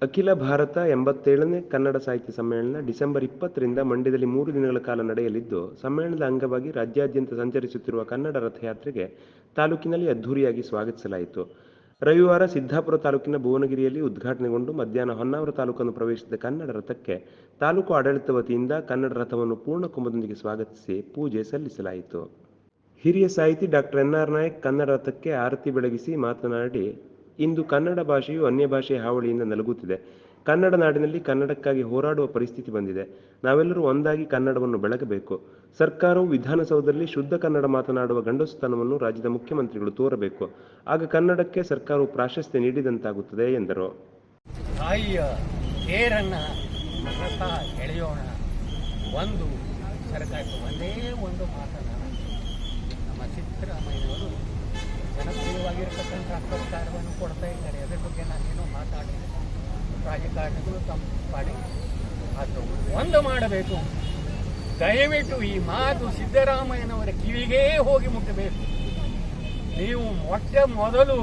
ಅಖಿಲ ಭಾರತ 87ನೇ ಕನ್ನಡ ಸಾಹಿತ್ಯ ಸಮ್ಮೇಳನ ಡಿಸೆಂಬರ್ 20ರಿಂದ ಮಂಡ್ಯದಲ್ಲಿ 3 ದಿನಗಳ ಕಾಲ ನಡೆಯಲಿದ್ದು, ಸಮ್ಮೇಳನದ ಅಂಗವಾಗಿ ರಾಜ್ಯಾದ್ಯಂತ ಸಂಚರಿಸುತ್ತಿರುವ ಕನ್ನಡ ರಥಯಾತ್ರೆಗೆ ತಾಲೂಕಿನಲ್ಲಿ ಅದ್ಧೂರಿಯಾಗಿ ಸ್ವಾಗತಿಸಲಾಯಿತು. ರವಿವಾರ ಸಿದ್ದಾಪುರ ತಾಲೂಕಿನ ಭುವನಗಿರಿಯಲ್ಲಿ ಉದ್ಘಾಟನೆಗೊಂಡು ಮಧ್ಯಾಹ್ನ ಹೊನ್ನಾವರ ತಾಲೂಕನ್ನು ಪ್ರವೇಶಿಸಿದ ಕನ್ನಡ ರಥಕ್ಕೆ ತಾಲೂಕು ಆಡಳಿತ ವತಿಯಿಂದ ಕನ್ನಡ ರಥವನ್ನು ಪೂರ್ಣ ಕುಂಭದೊಂದಿಗೆ ಸ್ವಾಗತಿಸಿ ಪೂಜೆ ಸಲ್ಲಿಸಲಾಯಿತು. ಹಿರಿಯ ಸಾಹಿತಿ ಡಾಕ್ಟರ್ ಎನ್.ಆರ್. ನಾಯಕ್ ಕನ್ನಡ ರಥಕ್ಕೆ ಆರತಿ ಬೆಳಗಿಸಿ ಮಾತನಾಡಿ, ಇಂದು ಕನ್ನಡ ಭಾಷೆಯು ಅನ್ಯ ಭಾಷೆಯ ಹಾವಳಿಯಿಂದ ನಲುಗುತ್ತಿದೆ. ಕನ್ನಡ ನಾಡಿನಲ್ಲಿ ಕನ್ನಡಕ್ಕಾಗಿ ಹೋರಾಡುವ ಪರಿಸ್ಥಿತಿ ಬಂದಿದೆ. ನಾವೆಲ್ಲರೂ ಒಂದಾಗಿ ಕನ್ನಡವನ್ನು ಬೆಳಗಬೇಕು. ಸರ್ಕಾರವು ವಿಧಾನಸೌಧದಲ್ಲಿ ಶುದ್ಧ ಕನ್ನಡ ಮಾತನಾಡುವ ಗಂಡಸುತನವನ್ನು ರಾಜ್ಯದ ಮುಖ್ಯಮಂತ್ರಿಗಳು ತೋರಬೇಕು. ಆಗ ಕನ್ನಡಕ್ಕೆ ಸರ್ಕಾರವು ಪ್ರಾಶಸ್ತ್ಯ ನೀಡಿದಂತಾಗುತ್ತದೆ ಎಂದರು. ತಾಯಿಯ ತೇರನ್ನ ಎಳೆಯೋಣ. ಒಂದು ಸರ್ಕಾರ ಒಂದೇ ಒಂದು ಮಾತನ್ನ ನಮ್ಮ ಸಿದ್ದರಾಮಯ್ಯನವರು ಜನಪ್ರಿಯವಾಗಿರ್ತಕ್ಕಂಥ ಸರ್ಕಾರವನ್ನು ಕೊಡ್ತಾ ಇದ್ದಾರೆ. ಅದರ ಬಗ್ಗೆ ನಾನೇನೋ ಮಾತಾಡಿ ರಾಜಕಾರಣಿಗಳು ತಮ್ಮ ಪಾಡಿ ಅದು ಒಂದು ಮಾಡಬೇಕು. ದಯವಿಟ್ಟು ಈ ಮಾತು ಸಿದ್ದರಾಮಯ್ಯನವರ ಕಿವಿಗೇ ಹೋಗಿ ಮುಟ್ಟಬೇಕು. ನೀವು ಮೊದಲು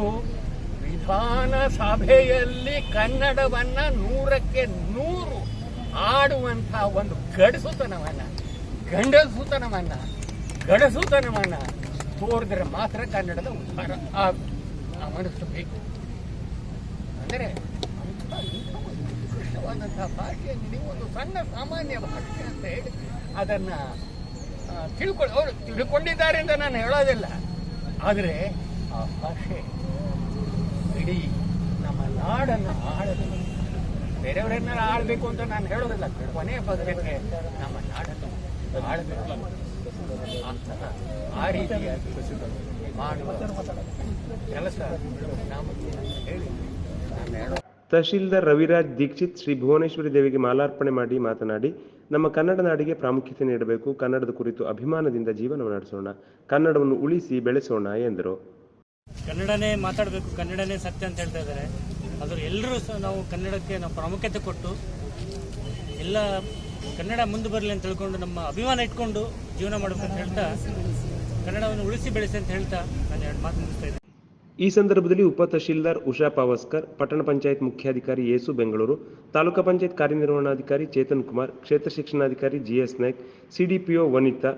ವಿಧಾನಸಭೆಯಲ್ಲಿ ಕನ್ನಡವನ್ನ 100ಕ್ಕೆ 100 ಆಡುವಂಥ ಒಂದು ಗಡಸುತನವನ್ನ ತೋರಿದ್ರೆ ಮಾತ್ರ ಕನ್ನಡದ ಉದ್ಧಾರ ಮನಸ್ಸಬೇಕು. ಅಂದರೆ ವಿಶಿಷ್ಟವಾದಂತಹ ಭಾಷೆಯನ್ನು ನೀವು ಒಂದು ಸಣ್ಣ ಸಾಮಾನ್ಯ ಭಾಷೆ ಅಂತ ಹೇಳಿ ಅದನ್ನು ಅವರು ತಿಳ್ಕೊಂಡಿದ್ದಾರೆ ಅಂತ ನಾನು ಹೇಳೋದಿಲ್ಲ. ಆದರೆ ಆ ಭಾಷೆ ಇಡೀ ನಮ್ಮ ನಾಡನ್ನು ಆಳಲು, ಬೇರೆಯವರನ್ನೆಲ್ಲ ಆಳಬೇಕು ಅಂತ ನಾನು ಹೇಳೋದಿಲ್ಲ. ಕೊನೆಯ ಪದಕ್ಕೆ ನಮ್ಮ ನಾಡನ್ನು ಆಳಬೇಕು. ಆ ರೀತಿಯಾಗಿ ಮಾಡುವ ಕೆಲಸ ನಾವು ಹೇಳಿ ನಾನು ಹೇಳೋ. ತಹಶೀಲ್ದಾರ್ ರವಿರಾಜ್ ದೀಕ್ಷಿತ್ ಶ್ರೀ ಭುವನೇಶ್ವರಿ ದೇವಿಗೆ ಮಾಲಾರ್ಪಣೆ ಮಾಡಿ ಮಾತನಾಡಿ, ನಮ್ಮ ಕನ್ನಡ ನಾಡಿಗೆ ಪ್ರಾಮುಖ್ಯತೆ ನೀಡಬೇಕು. ಕನ್ನಡದ ಕುರಿತು ಅಭಿಮಾನದಿಂದ ಜೀವನ ನಡೆಸೋಣ. ಕನ್ನಡವನ್ನು ಉಳಿಸಿ ಬೆಳೆಸೋಣ ಎಂದರು. ಕನ್ನಡನೇ ಮಾತಾಡಬೇಕು, ಕನ್ನಡನೇ ಸತ್ಯ ಅಂತ ಹೇಳ್ತಾ ಇದ್ದಾರೆ. ಅದ್ರ ಎಲ್ಲರೂ ನಾವು ಕನ್ನಡಕ್ಕೆ ನಾವು ಪ್ರಾಮುಖ್ಯತೆ ಕೊಟ್ಟು ಎಲ್ಲ ಕನ್ನಡ ಮುಂದೆ ಬರಲಿ ಅಂತ ತಿಳ್ಕೊಂಡು ನಮ್ಮ ಅಭಿಮಾನ ಇಟ್ಕೊಂಡು ಜೀವನ ಮಾಡಬೇಕಂತ ಹೇಳ್ತಾ ಕನ್ನಡವನ್ನು ಉಳಿಸಿ ಬೆಳೆಸಿ ಅಂತ ಹೇಳ್ತಾ ನಾನು 2 ಮಾತು ಮುಗಿಸ್ತಾ ಇದ್ದೀನಿ. ಈ ಸಂದರ್ಭದಲ್ಲಿ ಉಪ ತಹಶೀಲ್ದಾರ್ ಉಷಾ ಪಾವಸ್ಕರ್, ಪಟ್ಟಣ ಪಂಚಾಯತ್ ಮುಖ್ಯಾಧಿಕಾರಿ ಯೇಸು ಬೆಂಗಳೂರು, ತಾಲೂಕಾ ಪಂಚಾಯತ್ ಕಾರ್ಯನಿರ್ವಹಣಾಧಿಕಾರಿ ಚೇತನ್ ಕುಮಾರ್, ಕ್ಷೇತ್ರ ಶಿಕ್ಷಣಾಧಿಕಾರಿ ಜಿಎಸ್ ನಾಯ್ಕ್, ಸಿಡಿಪಿಒ ವನಿತಾ,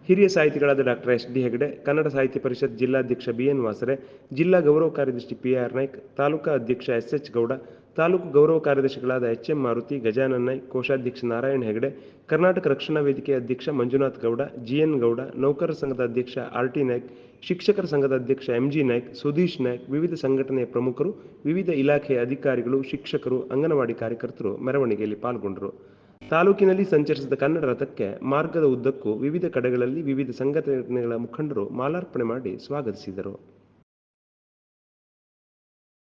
ಹಿರಿಯ ಸಾಹಿತಿಗಳಾದ ಡಾಕ್ಟರ್ ಎಸ್.ಡಿ. ಹೆಗಡೆ, ಕನ್ನಡ ಸಾಹಿತ್ಯ ಪರಿಷತ್ ಜಿಲ್ಲಾಧ್ಯಕ್ಷ ಬಿಎನ್ ವಾಸರೆ, ಜಿಲ್ಲಾ ಗೌರವ ಕಾರ್ಯದರ್ಶಿ ಪಿಆರ್ ನಾಯ್ಕ್, ತಾಲೂಕಾ ಅಧ್ಯಕ್ಷ ಎಸ್ಎಚ್ ಗೌಡ, ತಾಲೂಕು ಗೌರವ ಕಾರ್ಯದರ್ಶಿಗಳಾದ ಎಚ್ಎಂ ಮಾರುತಿ, ಗಜಾನನ್ ನಾಯ್ಕ್, ಕೋಶಾಧ್ಯಕ್ಷ ನಾರಾಯಣ ಹೆಗಡೆ, ಕರ್ನಾಟಕ ರಕ್ಷಣಾ ವೇದಿಕೆ ಅಧ್ಯಕ್ಷ ಮಂಜುನಾಥ್ ಗೌಡ, ಜಿಎನ್ ಗೌಡ, ನೌಕರರ ಸಂಘದ ಅಧ್ಯಕ್ಷ ಆರ್ಟಿ ನಾಯ್ಕ್, ಶಿಕ್ಷಕರ ಸಂಘದ ಅಧ್ಯಕ್ಷ ಎಂಜಿ ನಾಯ್ಕ್, ಸುಧೀಶ್ ನಾಯ್ಕ್, ವಿವಿಧ ಸಂಘಟನೆಯ ಪ್ರಮುಖರು, ವಿವಿಧ ಇಲಾಖೆಯ ಅಧಿಕಾರಿಗಳು, ಶಿಕ್ಷಕರು, ಅಂಗನವಾಡಿ ಕಾರ್ಯಕರ್ತರು ಮೆರವಣಿಗೆಯಲ್ಲಿ ಪಾಲ್ಗೊಂಡರು. ತಾಲೂಕಿನಲ್ಲಿ ಸಂಚರಿಸಿದ ಕನ್ನಡ ರಥಕ್ಕೆ ಮಾರ್ಗದ ಉದ್ದಕ್ಕೂ ವಿವಿಧ ಕಡೆಗಳಲ್ಲಿ ವಿವಿಧ ಸಂಘಟನೆಗಳ ಮುಖಂಡರು ಮಾಲಾರ್ಪಣೆ ಮಾಡಿ ಸ್ವಾಗತಿಸಿದರು.